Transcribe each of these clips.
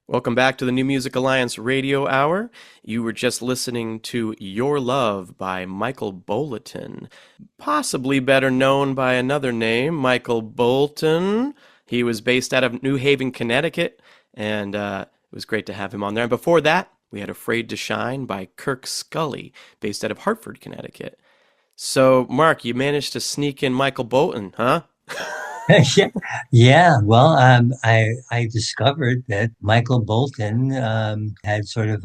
Welcome back to the New Music Alliance Radio Hour. You were just listening to Your Love by Michael Bolotin, possibly better known by another name, Michael Bolton. He was based out of New Haven, Connecticut, and it was great to have him on there. And before that, we had Afraid to Shine by Kirk Scully, based out of Hartford, Connecticut. So, Mark, you managed to sneak in Michael Bolton, huh? Yeah, yeah. Well, I discovered that Michael Bolton had sort of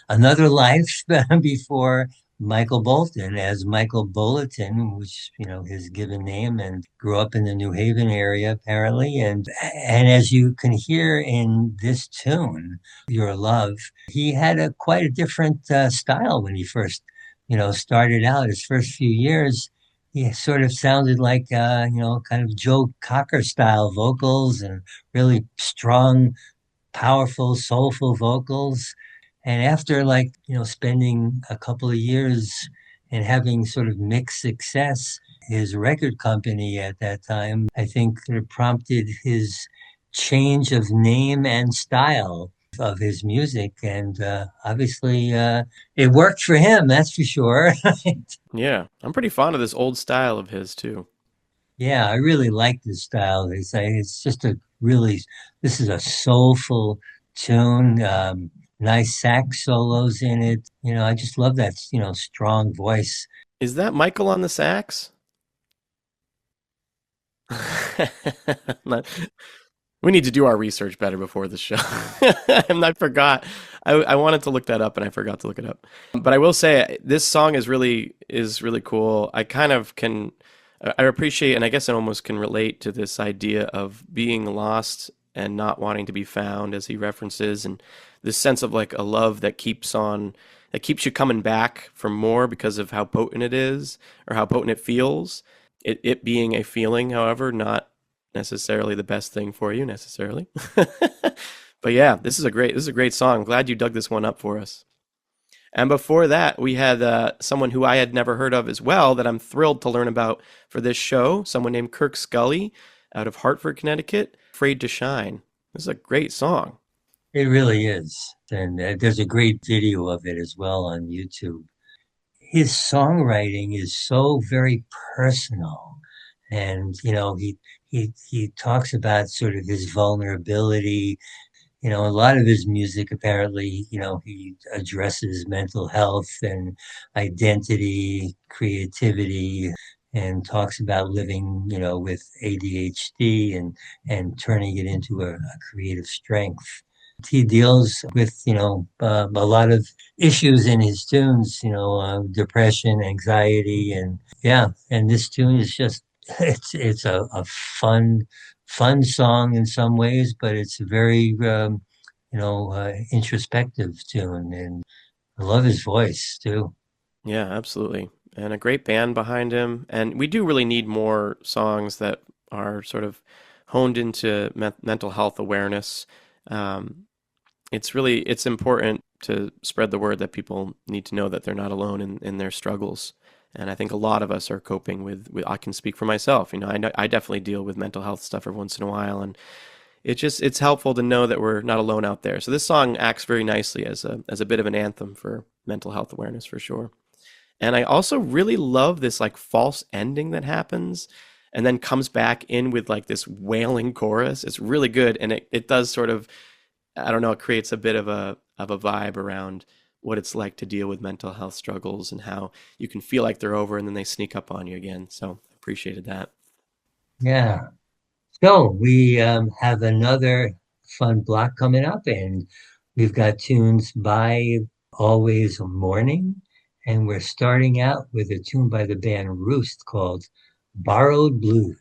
another life before Michael Bolton as Michael Bolotin, which his given name, and grew up in the New Haven area apparently. And as you can hear in this tune, Your Love, he had a quite a different style when he first started out. His first few years he sort of sounded like kind of Joe Cocker style vocals and really strong, powerful, soulful vocals. And after spending a couple of years and having sort of mixed success, his record company at that time, I think, sort of prompted his change of name and style of his music. And obviously, it worked for him, that's for sure. Yeah, I'm pretty fond of this old style of his, too. Yeah, I really like this style. It's just a really, this is a soulful tune, nice sax solos in it. I just love that, strong voice. Is that Michael on the sax? Not- we need to do our research better before the show. And I forgot. I wanted to look that up and I forgot to look it up. But I will say this song is really cool. I kind of can I appreciate and I guess I almost can relate to this idea of being lost and not wanting to be found as he references and this sense of like a love that keeps you coming back for more because of how potent it is or how potent it feels. It being a feeling, however, not necessarily the best thing for you necessarily. But yeah, this is a great song. I'm glad you dug this one up for us. And before that, we had someone who I had never heard of as well that I'm thrilled to learn about for this show. Someone named Kirk Scully out of Hartford, Connecticut. Afraid to Shine. This is a great song. It really is. And there's a great video of it as well on YouTube. His songwriting is so very personal. And, he talks about sort of his vulnerability. A lot of his music, apparently, he addresses mental health and identity, creativity, and talks about living, with ADHD and turning it into a creative strength. He deals with, a lot of issues in his tunes, depression, anxiety, and yeah. And this tune is just, it's a fun song in some ways, but it's a very, introspective tune. And I love his voice too. Yeah, absolutely. And a great band behind him. And we do really need more songs that are sort of honed into mental health awareness. Um, it's important to spread the word that people need to know that they're not alone in their struggles. And I think a lot of us are coping with I can speak for myself. I definitely deal with mental health stuff every once in a while, and it's helpful to know that we're not alone out there. So this song acts very nicely as a bit of an anthem for mental health awareness for sure. And I also really love this like false ending that happens and then comes back in with like this wailing chorus. It's really good and it does sort of I don't know, it creates a bit of a vibe around what it's like to deal with mental health struggles and how you can feel like they're over and then they sneak up on you again. So appreciated that. Yeah. So we have another fun block coming up, and we've got tunes by Always Morning, and we're starting out with a tune by the band Roost called Borrowed Blues.